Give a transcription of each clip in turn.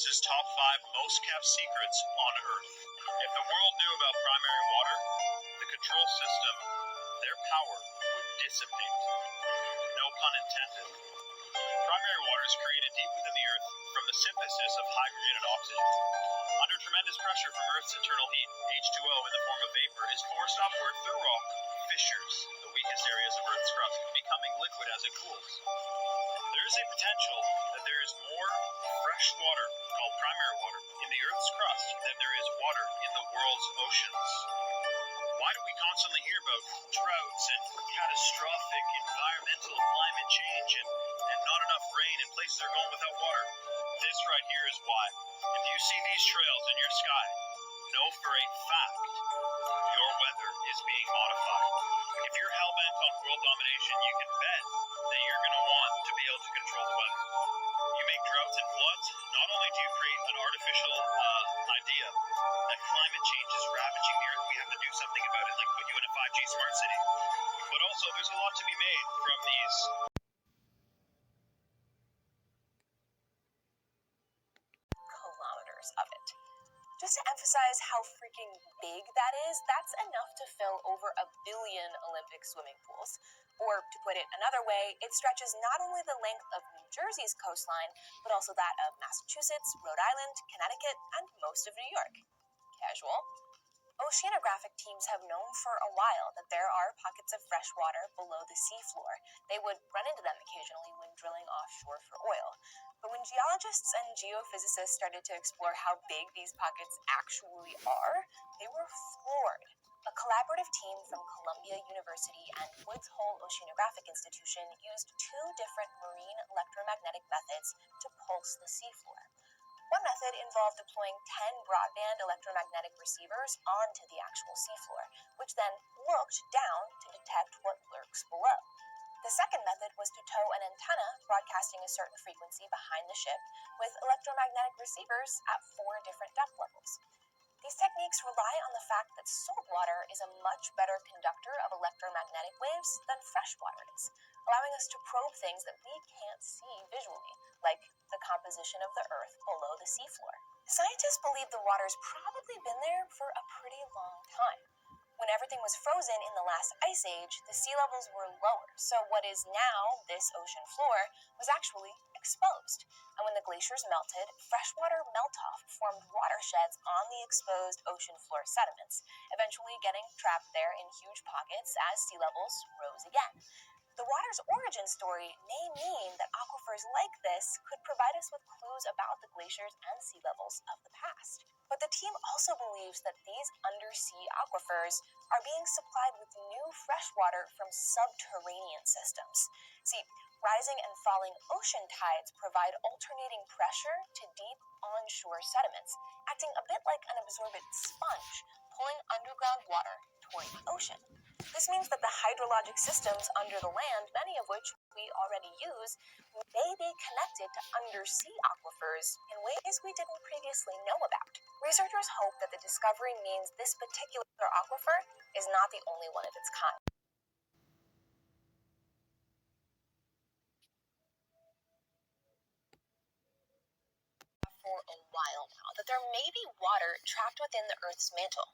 Science's top 5 most kept secrets on Earth. If the world knew about primary water, the control system, their power would dissipate. No pun intended. Primary water is created deep within the Earth from the synthesis of hydrogen and oxygen. Under tremendous pressure from Earth's internal heat, H2O in the form of vapor is forced upward through rock fissures, the weakest areas of Earth's crust, becoming liquid as it cools. There is a potential that there is more fresh water, called primary water, in the Earth's crust than there is water in the world's oceans. Why do we constantly hear about droughts and catastrophic environmental climate change and not enough rain and places are going without water? This right here is why. If you see these trails in your sky, know for a fact your weather is being modified. If you're hell-bent on world domination, you can bet that you're going to want to be able to control the weather. You make droughts and floods, not only do you create an artificial idea that climate change is ravaging the earth, we have to do something about it, like put you in a 5G smart city, but also there's a lot to be made from these kilometers of it. Just to emphasize how freaking big that is, that's enough to fill over 1 billion Olympic swimming pools. Or, to put it another way, it stretches not only the length of New Jersey's coastline, but also that of Massachusetts, Rhode Island, Connecticut, and most of New York. Casual. Oceanographic teams have known for a while that there are pockets of fresh water below the seafloor. They would run into them occasionally when drilling offshore for oil. But when geologists and geophysicists started to explore how big these pockets actually are, they were floored. A collaborative team from Columbia University and Woods Hole Oceanographic Institution used 2 different marine electromagnetic methods to pulse the seafloor. One method involved deploying 10 broadband electromagnetic receivers onto the actual seafloor, which then looked down to detect what lurks below. The second method was to tow an antenna broadcasting a certain frequency behind the ship with electromagnetic receivers at 4 different depth levels. These techniques rely on the fact that salt water is a much better conductor of electromagnetic waves than fresh water is, allowing us to probe things that we can't see visually, like the composition of the Earth below the seafloor. Scientists believe the water's probably been there for a pretty long time. When everything was frozen in the last ice age, the sea levels were lower, so what is now this ocean floor was actually exposed. And when the glaciers melted, freshwater melt-off formed watersheds on the exposed ocean floor sediments, eventually getting trapped there in huge pockets as sea levels rose again. The water's origin story may mean that aquifers like this could provide us with clues about the glaciers and sea levels of the past. But the team also believes that these undersea aquifers are being supplied with new fresh water from subterranean systems. See, rising and falling ocean tides provide alternating pressure to deep onshore sediments, acting a bit like an absorbent sponge, pulling underground water toward the ocean. This means that the hydrologic systems under the land, many of which we already use, may be connected to undersea aquifers in ways we didn't previously know about. Researchers hope that the discovery means this particular aquifer is not the only one of its kind. For a while now, that there may be water trapped within the Earth's mantle.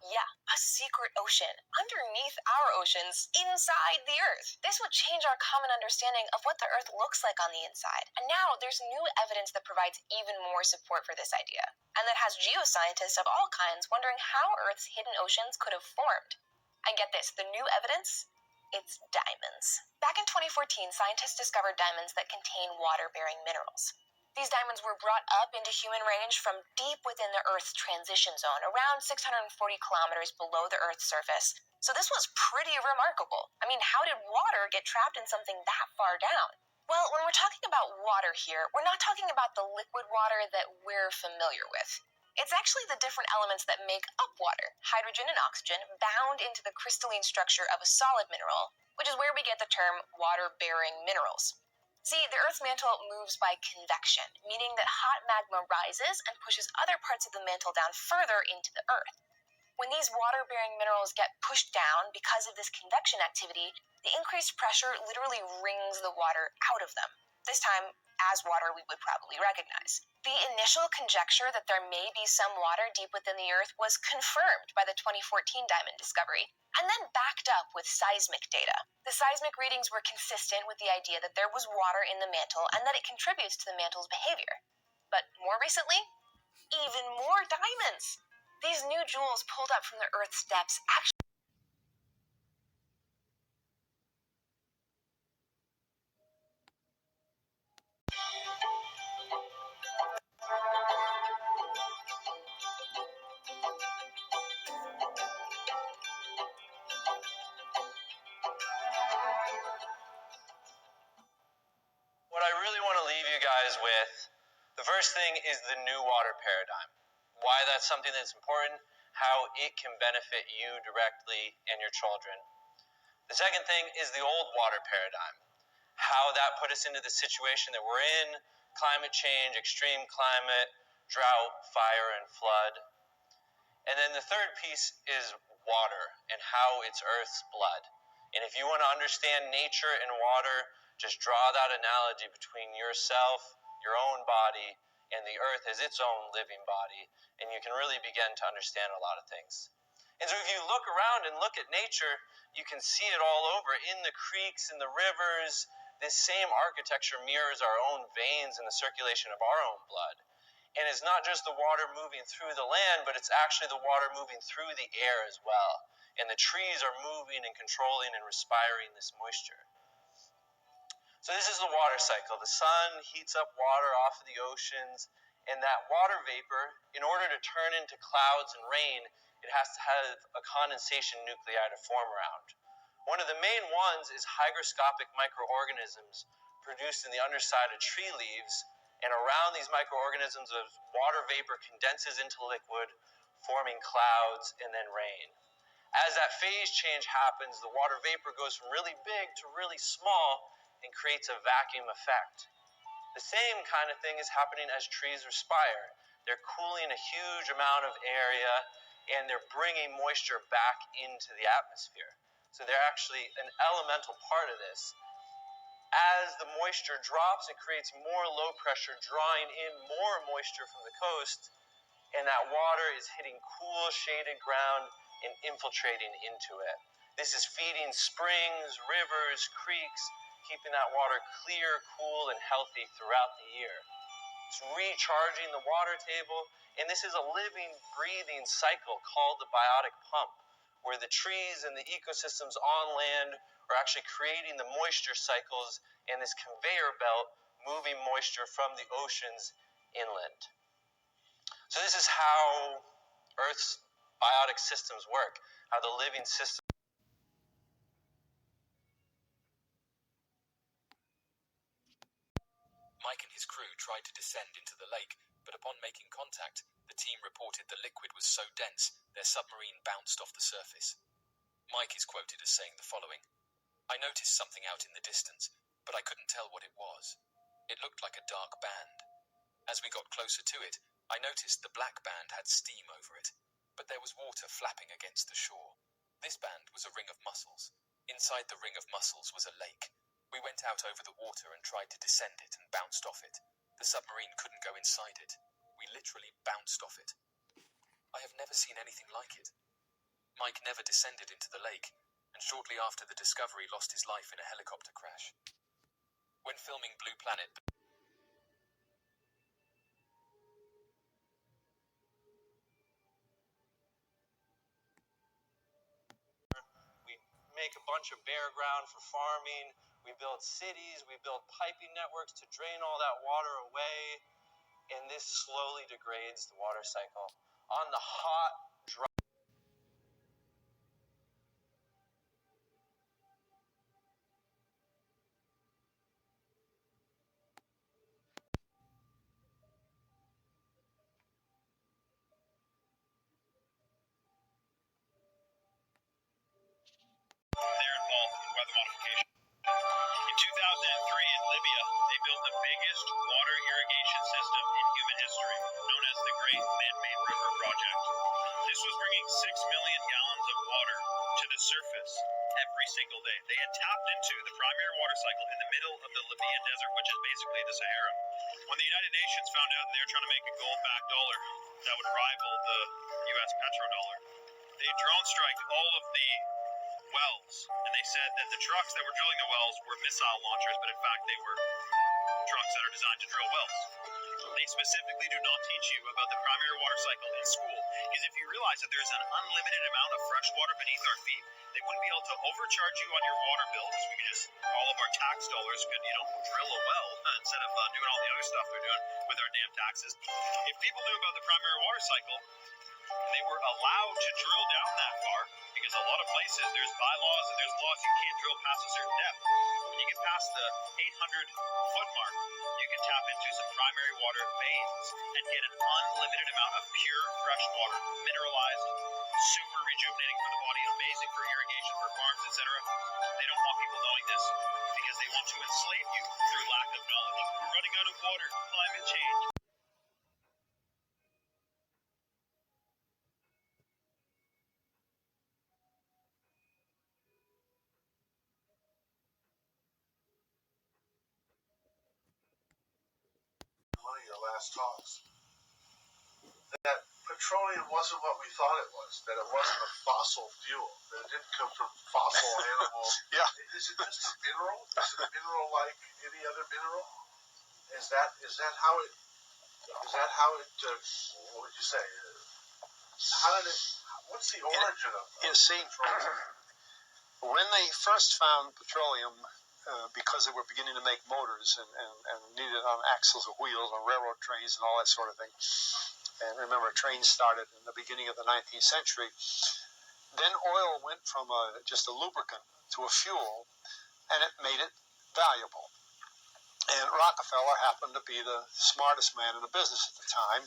Yeah, a secret ocean, underneath our oceans, inside the Earth. This would change our common understanding of what the Earth looks like on the inside. And now there's new evidence that provides even more support for this idea, and that has geoscientists of all kinds wondering how Earth's hidden oceans could have formed. And get this, the new evidence? It's diamonds. Back in 2014, scientists discovered diamonds that contain water-bearing minerals. These diamonds were brought up into human range from deep within the Earth's transition zone, around 640 kilometers below the Earth's surface. So this was pretty remarkable. I mean, how did water get trapped in something that far down? Well, when we're talking about water here, we're not talking about the liquid water that we're familiar with. It's actually the different elements that make up water, hydrogen and oxygen, bound into the crystalline structure of a solid mineral, which is where we get the term water-bearing minerals. See, the Earth's mantle moves by convection, meaning that hot magma rises and pushes other parts of the mantle down further into the Earth. When these water-bearing minerals get pushed down because of this convection activity, the increased pressure literally wrings the water out of them. this time as water we would probably recognize. The initial conjecture that there may be some water deep within the Earth was confirmed by the 2014 diamond discovery, and then backed up with seismic data. The seismic readings were consistent with the idea that there was water in the mantle and that it contributes to the mantle's behavior. But more recently, even more diamonds! These new jewels pulled up from the Earth's depths actually What I really want to leave you guys with, the first thing is the new water paradigm. Why that's something that's important, how it can benefit you directly and your children. The second thing is the old water paradigm, how that put us into the situation that we're in, climate change, extreme climate, drought, fire, and flood. And then the third piece is water and how it's Earth's blood. And if you want to understand nature and water, just draw that analogy between yourself, your own body, and the Earth as its own living body, and you can really begin to understand a lot of things. And so if you look around and look at nature, you can see it all over in the creeks and the rivers. This same architecture mirrors our own veins and the circulation of our own blood. And it's not just the water moving through the land, but it's actually the water moving through the air as well. And the trees are moving and controlling and respiring this moisture. So this is the water cycle. The sun heats up water off of the oceans, and that water vapor, in order to turn into clouds and rain, it has to have a condensation nuclei to form around. One of the main ones is hygroscopic microorganisms produced in the underside of tree leaves, and around these microorganisms, the water vapor condenses into liquid, forming clouds and then rain. As that phase change happens, the water vapor goes from really big to really small and creates a vacuum effect. The same kind of thing is happening as trees respire. They're cooling a huge amount of area and they're bringing moisture back into the atmosphere. So they're actually an elemental part of this. As the moisture drops, it creates more low pressure, drawing in more moisture from the coast, and that water is hitting cool, shaded ground and infiltrating into it. This is feeding springs, rivers, creeks, keeping that water clear, cool, and healthy throughout the year. It's recharging the water table, and this is a living, breathing cycle called the biotic pump, where the trees and the ecosystems on land are actually creating the moisture cycles and this conveyor belt moving moisture from the oceans inland. So this is how Earth's biotic systems work, how the living system. Mike and his crew tried to descend into the lake, but upon making contact, the team reported the liquid was so dense their submarine bounced off the surface. Mike is quoted as saying the following: "I noticed something out in the distance, but I couldn't tell what it was. It looked like a dark band. As we got closer to it, I noticed the black band had steam over it, but there was water flapping against the shore. This band was a ring of mussels. Inside the ring of mussels was a lake. We went out over the water and tried to descend it and bounced off it. The submarine couldn't go inside it. We literally bounced off it. I have never seen anything like it." Mike never descended into the lake, and shortly after the discovery lost his life in a helicopter crash. When filming Blue Planet, We make a bunch of bare ground for farming. We build cities. We build piping networks to drain all that water away. And this slowly degrades the water cycle. On the hot, dry... They're involved in weather modification. In 2003 in Libya, they built the biggest water irrigation system in human history, known as the Great Man-Made River Project. This was bringing 6 million gallons of water to the surface every single day. They had tapped into the primary water cycle in the middle of the Libyan desert, which is basically the Sahara. When the United Nations found out they were trying to make a gold-backed dollar that would rival the U.S. petrodollar, they drone striked all of the wells, and they said that the trucks that were drilling the wells were missile launchers, but in fact they were trucks that are designed to drill wells. They specifically do not teach you about the primary water cycle in school, because if you realize that there's an unlimited amount of fresh water beneath our feet, they wouldn't be able to overcharge you on your water bill, because we could just, all of our tax dollars could, drill a well instead of doing all the other stuff they're doing with our damn taxes. If people knew about the primary water cycle, they were allowed to drill down that far, because a lot of places there's bylaws and there's laws you can't drill past a certain depth. When you get past the 800-foot mark, you can tap into some primary water veins and get an unlimited amount of pure fresh water, mineralized, super rejuvenating for the body, amazing for irrigation for farms, etc. They don't want people knowing this because they want to enslave you through lack of knowledge. We're running out of water, climate change. One of your last talks, that petroleum wasn't what we thought it was, that it wasn't a fossil fuel, that it didn't come from fossil animals. Yeah. Is it just a mineral? Is it a mineral like any other mineral? Is that how it, what would you say? What's the origin of petroleum? When they first found petroleum, because they were beginning to make motors and needed on axles or wheels on railroad trains and all that sort of thing. And remember, trains started in the beginning of the 19th century. Then oil went from just a lubricant to a fuel, and it made it valuable. And Rockefeller happened to be the smartest man in the business at the time,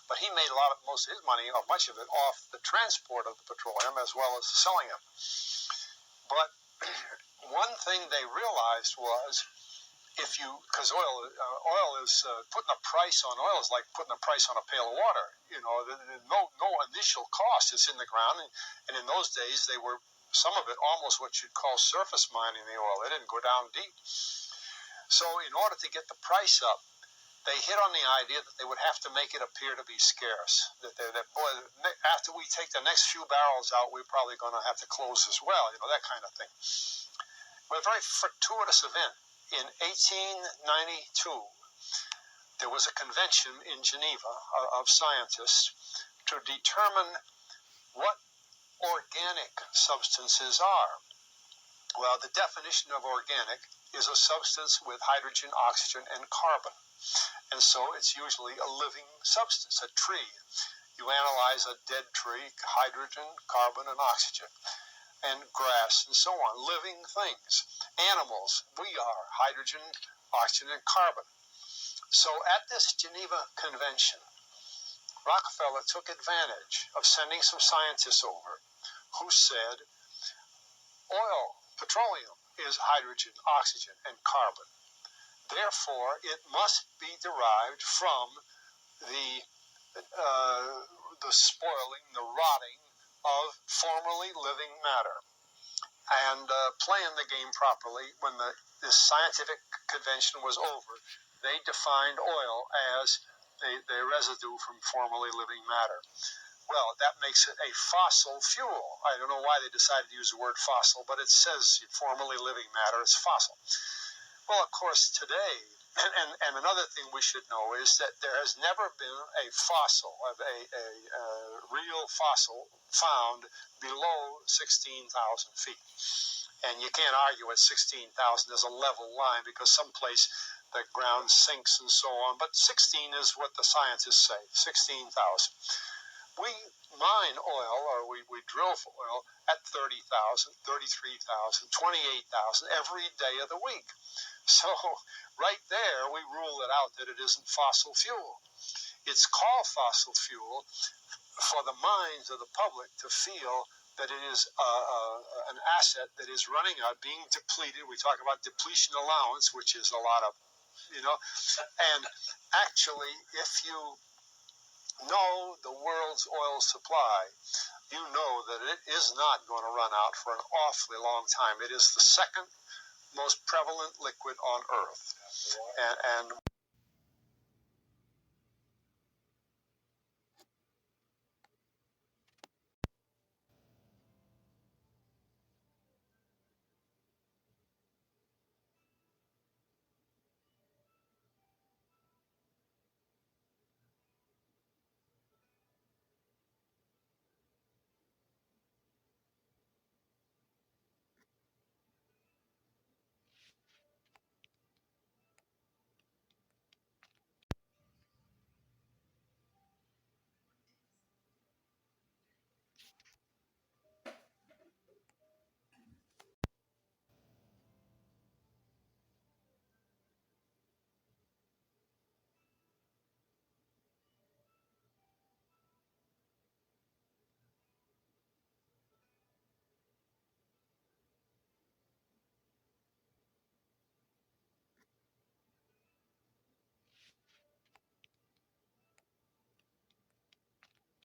but he made most of his money, or much of it, off the transport of the petroleum as well as selling it. But one thing they realized was, because oil is putting a price on oil is like putting a price on a pail of water. No initial cost is in the ground, and in those days they were, some of it almost what you'd call surface mining the oil. They didn't go down deep. So in order to get the price up, they hit on the idea that they would have to make it appear to be scarce. That after we take the next few barrels out, we're probably going to have to close as well, that kind of thing. Well, a very fortuitous event. In 1892, there was a convention in Geneva of scientists to determine what organic substances are. Well, the definition of organic is a substance with hydrogen, oxygen, and carbon. And so it's usually a living substance, a tree. You analyze a dead tree, hydrogen, carbon, and oxygen, and grass, and so on, living things. Animals, we are hydrogen, oxygen, and carbon. So at this Geneva Convention, Rockefeller took advantage of sending some scientists over who said, petroleum is hydrogen, oxygen, and carbon. Therefore, it must be derived from the spoiling, the rotting of formerly living matter. And playing the game properly, when this scientific convention was over, they defined oil as the residue from formerly living matter. Well, that makes it a fossil fuel. I don't know why they decided to use the word fossil, but it says formerly living matter is fossil. Well, of course, today, and another thing we should know is that there has never been a fossil, a real fossil, found below 16,000 feet. And you can't argue at 16,000 as a level line, because someplace the ground sinks and so on. But 16 is what the scientists say, 16,000. We mine oil, or we drill for oil at 30,000, 33,000, 28,000 every day of the week. So right there, we rule it out that it isn't fossil fuel. It's called fossil fuel for the minds of the public to feel that it is an asset that is running out, being depleted. We talk about depletion allowance, which is a lot of, and actually, if you know the world's oil supply, you know that it is not going to run out for an awfully long time. It is the second most prevalent liquid on Earth. And